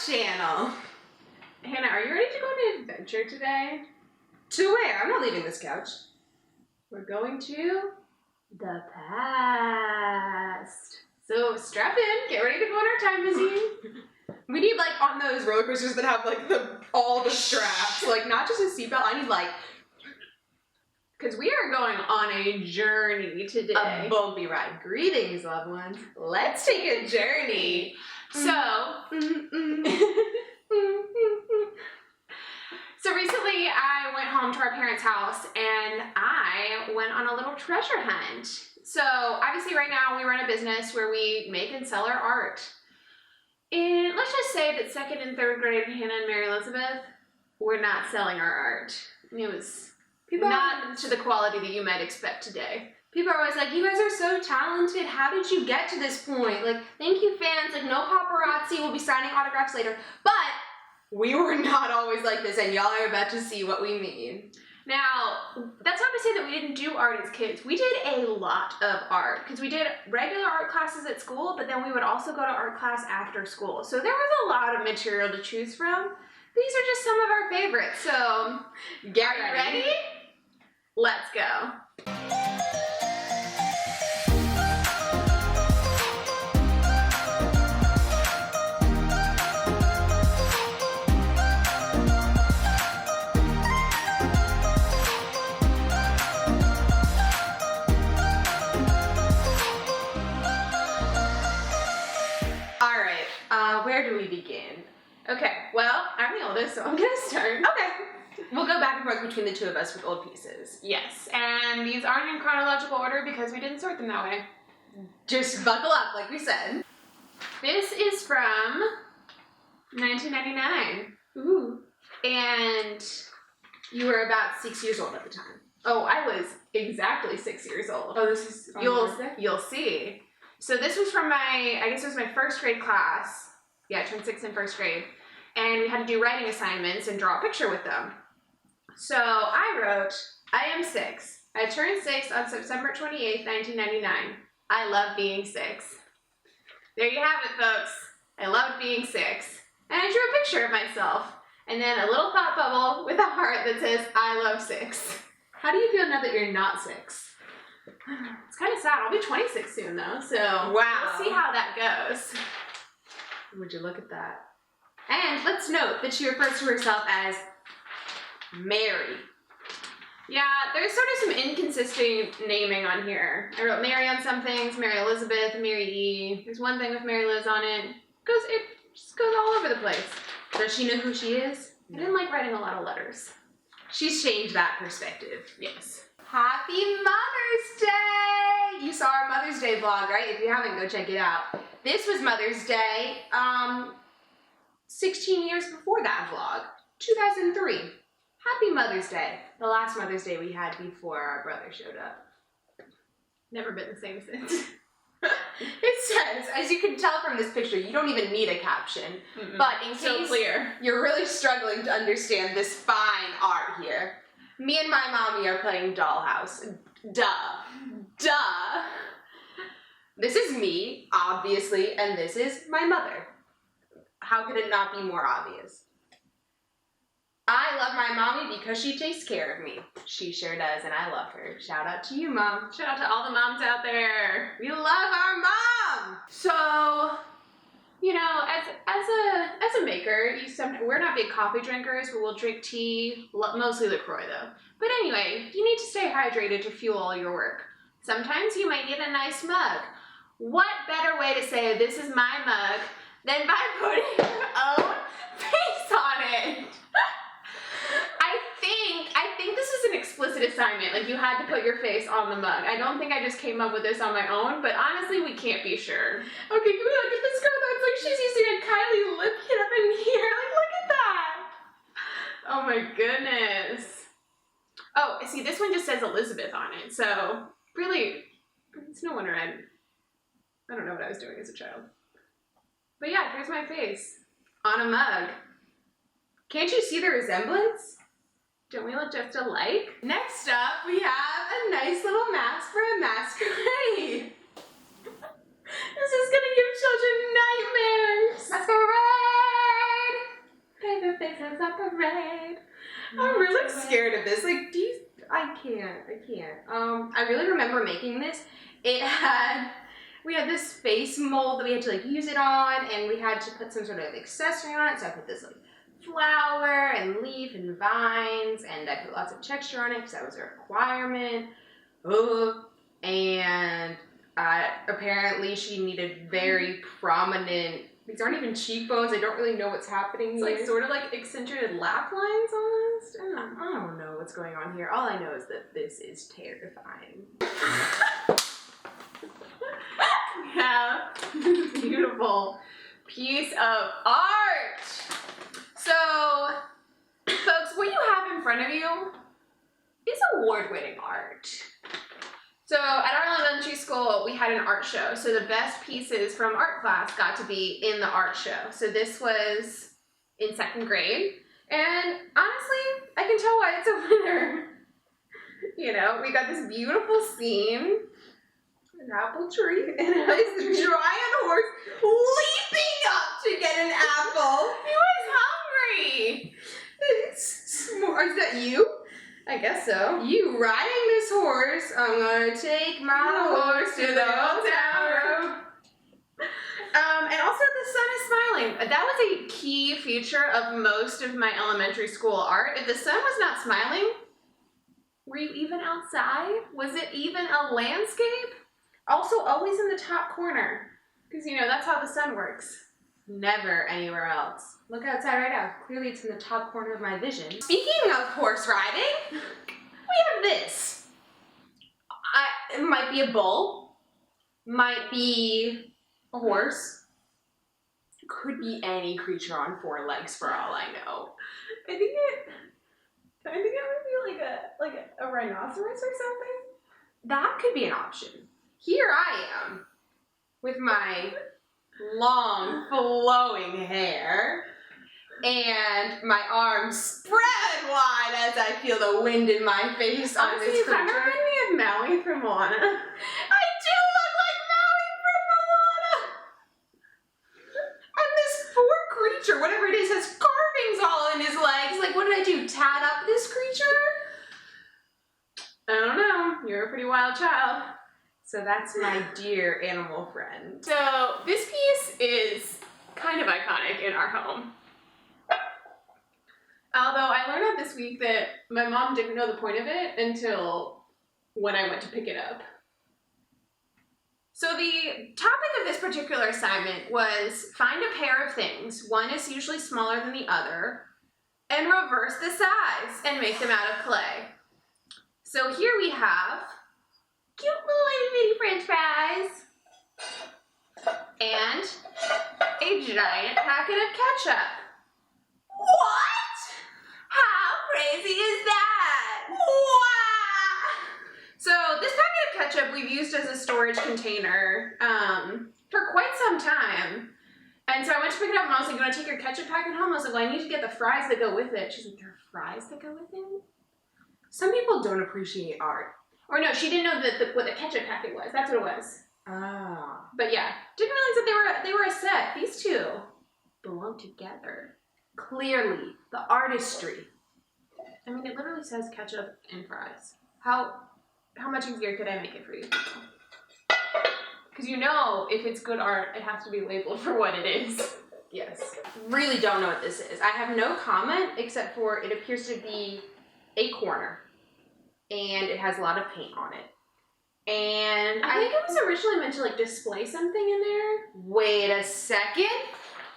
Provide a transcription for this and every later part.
channel. Hannah, are you ready to go on an adventure today? To where? I'm not leaving this couch. We're going to the past. So strap in, get ready to go on our time machine. We need like on those roller coasters that have like all the straps, like not just a seatbelt. I need like because we are going on a journey today. a bumpy ride. Greetings, loved ones. Let's take a journey. So recently I went home to our parents' house and I went on a little treasure hunt. So obviously right now we run a business where we make and sell our art. And let's just say that 2nd and 3rd grade Hannah and Mary Elizabeth were not selling our art. It was not to the quality that you might expect today. People are always like, you guys are so talented. How did you get to this point? Like, thank you, fans. Like, no paparazzi. We'll be signing autographs later. But we were not always like this, and y'all are about to see what we mean. Now, that's not to say that we didn't do art as kids. We did a lot of art because we did regular art classes at school, but then we would also go to art class after school. So there was a lot of material to choose from. These are just some of our favorites. So, Get are you ready? Let's go. Where do we begin? Okay, well, I'm the oldest, so I'm gonna start. Okay. We'll go back and forth between the two of us with old pieces. Yes, and these aren't in chronological order because we didn't sort them that way. Just buckle up, like we said. This is from 1999. Ooh. And You were about 6 years old at the time. oh, I was exactly 6 years old. Oh, this is on your birthday? You'll see. So this was from I guess it was my 1st grade class. Yeah, I turned 6 in 1st grade. And we had to do writing assignments and draw a picture with them. So I wrote, I am 6. I turned 6 on September 28th, 1999. I love being 6. There you have it, folks. I loved being 6. And I drew a picture of myself. And then a little thought bubble with a heart that says, I love 6. How do you feel now that you're not 6? It's kind of sad. I'll be 26 soon, though. So Wow. We'll see how that goes. Would you look at that? And let's note that she refers to herself as Mary. Yeah, there's sort of some inconsistent naming on here. I wrote Mary on some things, Mary Elizabeth, Mary E. There's one thing with Mary Liz on it. It just goes all over the place. Does she know who she is? I didn't like writing a lot of letters. She's changed that perspective. Yes. Happy Mother's Day! You saw our Mother's Day vlog, right? If you haven't, go check it out. This was Mother's Day, 16 years before that vlog, 2003. Happy Mother's Day. The last Mother's Day we had before our brother showed up. Never been the same since. It says, as you can tell from this picture, you don't even need a caption. But in case clear. you're really struggling to understand this fine art here, me and my mommy are playing Dollhouse. Duh. This is me, obviously, and this is my mother. How could it not be more obvious? I love my mommy because she takes care of me. She sure does, and I love her. Shout out to you, Mom. Shout out to all the moms out there. We love our mom! So, you know, as a maker, we're not big coffee drinkers, but we'll drink tea, mostly LaCroix though. But anyway, you need to stay hydrated to fuel your work. Sometimes you might need a nice mug. What better way to say this is my mug than by putting your own face on it? I think this is an explicit assignment. Like, you had to put your face on the mug. I don't think I just came up with this on my own, but honestly, we can't be sure. Okay, can we look at this girl though? It's like she's using a Kylie lip kit up in here. Like, look at that. Oh my goodness. Oh, see, this one just says Elizabeth on it, so really, it's no wonder I don't know what I was doing as a child. But yeah, here's my face on a mug. Can't you see the resemblance? Don't we look just alike? Next up, we have a nice little mask for a masquerade. This is gonna give children nightmares. Masquerade! is a parade. I'm really scared of this. Like, I can't. I really remember making this. We had this face mold that we had to like use it on, and we had to put some sort of accessory on it. So I put this like flower and leaf and vines, and I put lots of texture on it because that was a requirement. And apparently she needed very prominent, these aren't even cheekbones, I don't really know what's happening It's here. like sort of like accentuated laugh lines almost. I don't know what's going on here. All I know is that this is terrifying. Yeah, beautiful piece of art. So, folks, what you have in front of you is award-winning art. So at our elementary school, we had an art show. So the best pieces from art class got to be in the art show. So this was in 2nd grade. And honestly, I can tell why it's a winner. You know, we got this beautiful scene, an apple tree, and a nice giant horse leaping up to get an apple. He was hungry. Is that you? I guess so. You riding this horse, I'm gonna take my horse to the old town road. And also the sun is smiling. That was a key feature of most of my elementary school art. If the sun was not smiling, were you even outside? Was it even a landscape? Also, always in the top corner. Because, you know, that's how the sun works. Never anywhere else. Look outside right now. Clearly it's in the top corner of my vision. Speaking of horse riding, we have this. It might be a bull. Might be a horse. Could be any creature on 4 legs for all I know. I think it might be like a rhinoceros or something. That could be an option. Here I am with my long flowing hair and my arms spread wide as I feel the wind in my face on Honestly, this you kind of creature. remind me of Maui from Moana. I do look like Maui from Moana! And this poor creature, whatever it is, has carvings all in his legs. Like, what did I do, tat up this creature? I don't know. You're a pretty wild child. So that's my dear animal friend. So this piece is kind of iconic in our home. Although I learned out this week that my mom didn't know the point of it until when I went to pick it up. So the topic of this particular assignment was find a pair of things, one is usually smaller than the other, and reverse the size and make them out of clay. So here we have cute little itty bitty french fries and a giant packet of ketchup. What? How crazy is that? Wow! So this packet of ketchup we've used as a storage container for quite some time. And so I went to pick it up and I was like, you want to take your ketchup packet home? I was like, well, I need to get the fries that go with it. She's like, there are fries that go with it? Some people don't appreciate art. Or no, she didn't know what the ketchup packet was. That's what it was. Ah. But yeah, didn't realize that they were a set. These two belong together. Clearly, the artistry. I mean, it literally says ketchup and fries. How much easier could I make it for you? Because you know, if it's good art, it has to be labeled for what it is. Yes. Really don't know what this is. I have no comment except for it appears to be a corner. And it has a lot of paint on it. And I think it was originally meant to like display something in there. Wait a second.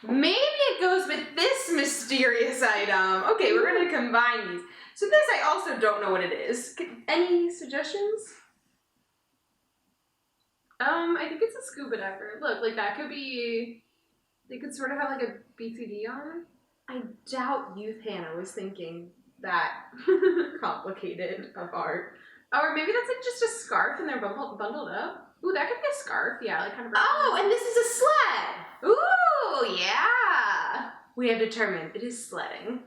Maybe it goes with this mysterious item. Okay, we're gonna combine these. So this I also don't know what it is. Any suggestions? I think it's a scuba diver. Look, like that could be, they could sort of have like a BCD on. I doubt Youth Hannah was thinking that complicated of art. Or maybe that's like just a scarf and they're bundled up. Ooh, that could be a scarf. Yeah, like kind of. Oh, and this is a sled. Ooh, yeah. We have determined it is sledding.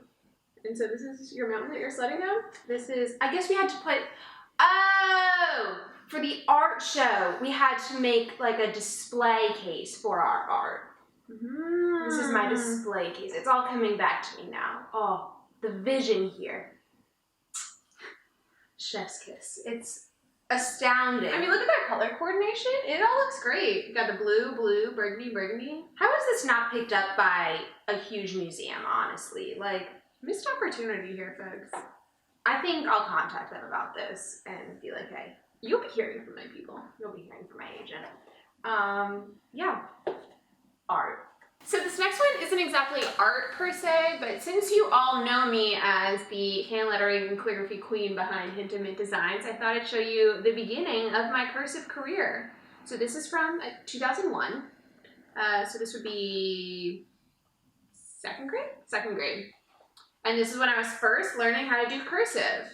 And so this is your mountain that you're sledding down? This is, I guess we had to put, oh, for the art show, we had to make like a display case for our art. This is my display case. It's all coming back to me now. Oh, the vision here. Chef's kiss. It's astounding. I mean, look at that color coordination. It all looks great. You got the blue, blue, burgundy, burgundy. How is this not picked up by a huge museum, honestly? Like, missed opportunity here, folks. I think I'll contact them about this and be like, hey, You'll be hearing from my people. you'll be hearing from my agent. Yeah. Art. So this next one isn't exactly art per se, but since you all know me as the hand lettering and calligraphy queen behind Hint of Mint Designs, I thought I'd show you the beginning of my cursive career. So this is from 2001. So this would be second grade? Second grade. And this is when I was first learning how to do cursive.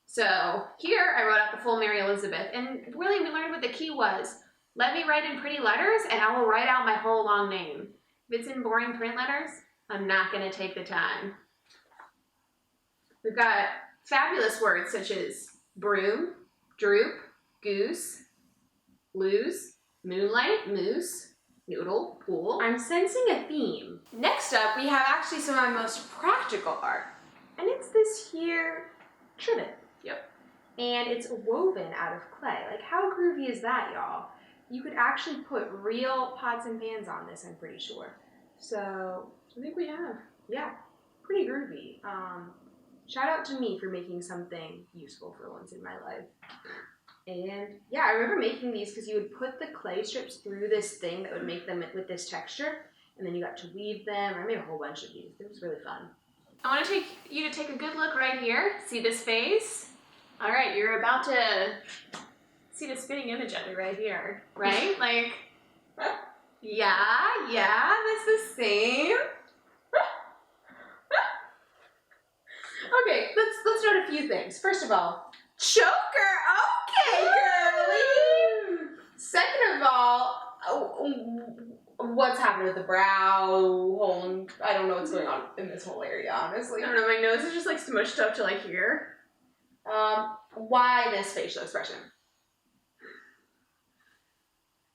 So here I wrote out the full Mary Elizabeth, and really we learned what the key was. Let me write in pretty letters and I will write out my whole long name. If it's in boring print letters, I'm not gonna take the time. We've got fabulous words such as broom, droop, goose, lose, moonlight, moose, noodle, pool. I'm sensing a theme. Next up, we have actually some of my most practical art. And it's this here trivet. Yep. And it's woven out of clay. Like, how groovy is that, y'all? You could actually put real pots and pans on this, I'm pretty sure. So, I think we have. yeah, pretty groovy. Shout out to me for making something useful for once in my life. And yeah, I remember making these because you would put the clay strips through this thing that would make them with this texture, and then you got to weave them. I made a whole bunch of these. It was really fun. I want to take you to take a good look right here. See this face? All right, you're about to see the spitting image of it right here, right? Like, yeah, that's the same. Okay, let's note a few things. First of all, choker. Okay, girly. Second of all, what's happening with the brow hole? I don't know what's going on in this whole area, honestly. I don't know, my nose is just like smushed up to like here. Why this facial expression?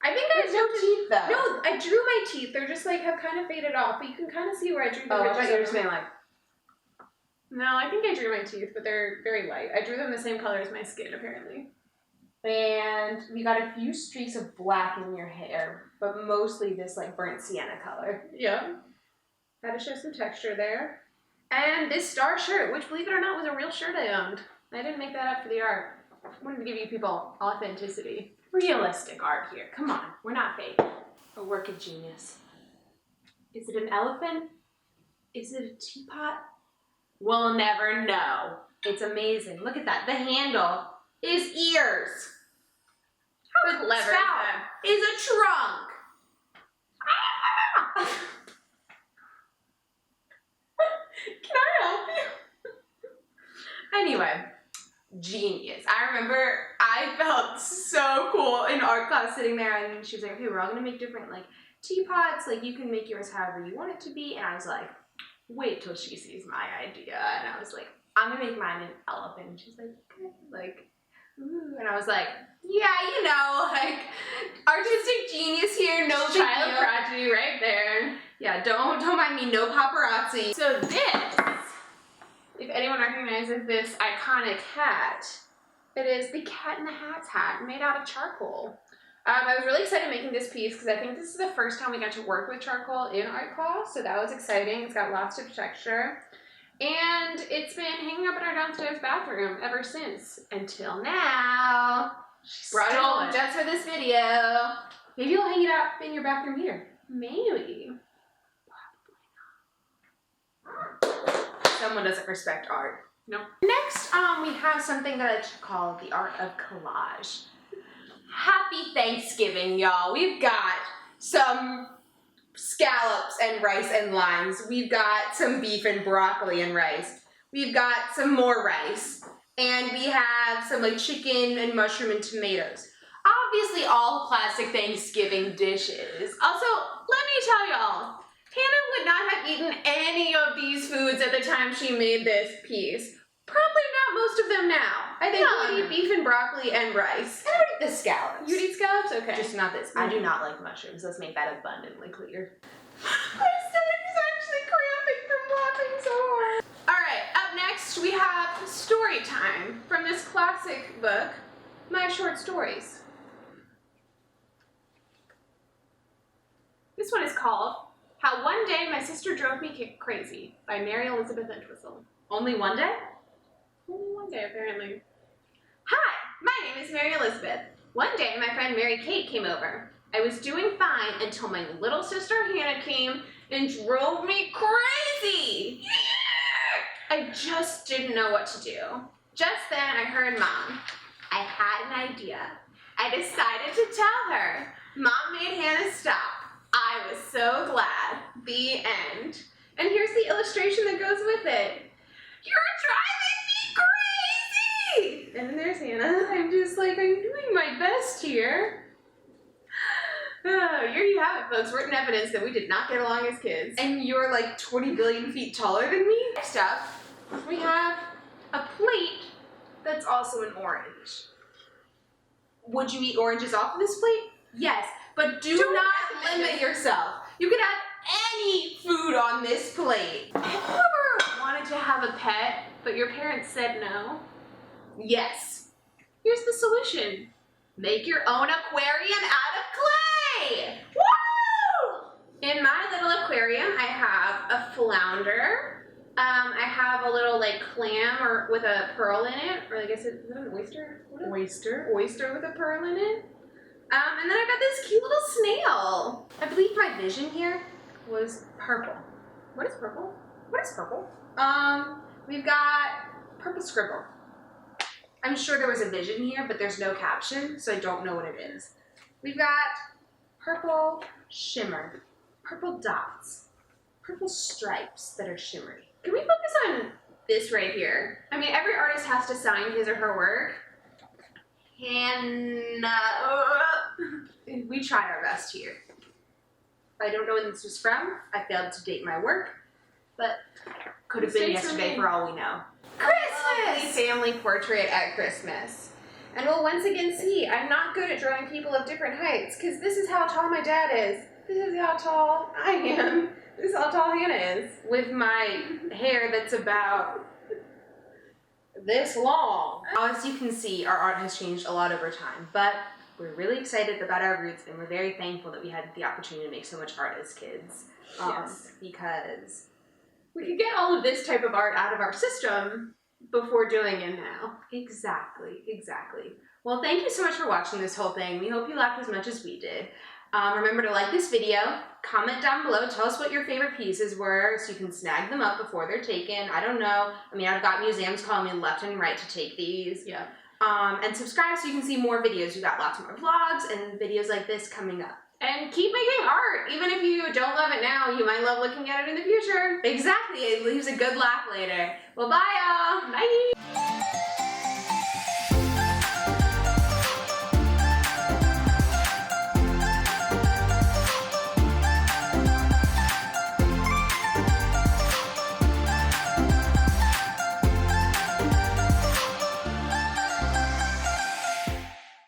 I think There's no teeth though. No, I drew my teeth. They're just like have kind of faded off, but you can kind of see where I drew the I ridges. thought you were just being like. No, I think I drew my teeth, but they're very light. I drew them the same color as my skin, apparently. And we got a few streaks of black in your hair, but mostly this like burnt sienna color. Yeah. Had to show some texture there. And this star shirt, which believe it or not was a real shirt I owned. I didn't make that up for the art. I wanted to give you people authenticity. Realistic art here. Come on, we're not fake. A work of genius. Is it an elephant? Is it a teapot? We'll never know. It's amazing. Look at that. The handle is ears. How clever is that? Is a trunk. Can I help you? Anyway, genius. I remember I felt so cool in art class sitting there, and she was like, okay, we're all gonna make different like teapots. Like, you can make yours however you want it to be. And I was like, wait till she sees my idea. And I was like, I'm gonna make mine an elephant. And she's like, okay. Like, ooh. And I was like, yeah, you know, like, artistic genius here, no big Child deal. prodigy right there. Yeah, don't mind me, no paparazzi. So this, if anyone recognizes this iconic hat, it is the Cat in the Hat's hat made out of charcoal. I was really excited making this piece because I think this is the first time we got to work with charcoal in art class, so that was exciting. It's got lots of texture. And it's been hanging up in our downstairs bathroom ever since, until now. Brought it home just for this video. Maybe you'll hang it up in your bathroom here. Maybe. Someone doesn't respect art. No. Next, we have something that I should call the art of collage. Happy Thanksgiving, y'all. We've got some scallops and rice and limes. We've got some beef and broccoli and rice. We've got some more rice. And we have some like chicken and mushroom and tomatoes. Obviously all classic Thanksgiving dishes. Also, let me tell y'all, Hannah would not have eaten any of these foods at the time she made this piece. Probably not most of them now. I think we would eat beef and broccoli and rice. And I would eat the scallops. You'd eat scallops? Okay. Just not this. I do not like mushrooms. Let's make that abundantly clear. My stomach is actually cramping from laughing so hard. Alright, up next we have story time from this classic book, My Short Stories. This one is called How One Day My Sister Drove Me Crazy by Mary Elizabeth Entwistle. Only one day? Only one day, apparently. Hi, my name is Mary Elizabeth. One day, my friend Mary Kate came over. I was doing fine until my little sister Hannah came and drove me crazy. I just didn't know what to do. Just then, I heard Mom. I had an idea. I decided to tell her. Mom made Hannah stop. I was so glad. The end. And here's the illustration that goes with it. You're driving me crazy! And then there's Hannah. I'm just like, I'm doing my best here. Oh, here you have it, folks. Written evidence that we did not get along as kids. And you're like 20 billion feet taller than me? Next up, we have a plate that's also an orange. Would you eat oranges off of this plate? Yes, but do not limit yourself. You can have any food on this plate. Have you ever wanted to have a pet, but your parents said no? Yes. Here's the solution. Make your own aquarium out of clay! Woo! In my little aquarium, I have a flounder. I have a little like clam or with a pearl in it, or I guess is it an oyster? Oyster with a pearl in it. And then I've got this cute little snail. I believe my vision here was purple. What is purple? What is purple? We've got purple scribble. I'm sure there was a vision here, but there's no caption, so I don't know what it is. We've got purple shimmer, purple dots, purple stripes that are shimmery. Can we focus on this right here? I mean, every artist has to sign his or her work. We tried our best here. I don't know when this was from. I failed to date my work, but could have been yesterday for all we know. Christmas! Family portrait at Christmas. And we'll once again see, I'm not good at drawing people of different heights, because this is how tall my dad is. This is how tall I am. This is how tall Hannah is. With my hair that's about this long. As you can see, our art has changed a lot over time, but we're really excited about our roots, and we're very thankful that we had the opportunity to make so much art as kids. Yes. Because we could get all of this type of art out of our system before doing it now. Exactly. Well, thank you so much for watching this whole thing. We hope you laughed as much as we did. Remember to like this video, comment down below, tell us what your favorite pieces were so you can snag them up before they're taken. I don't know. I mean, I've got museums calling me left and right to take these. Yeah. And subscribe so you can see more videos. We've got lots more vlogs and videos like this coming up. And keep making art. Even if you don't love it now, you might love looking at it in the future. Exactly. It leaves a good laugh later. Well, bye, y'all. Bye.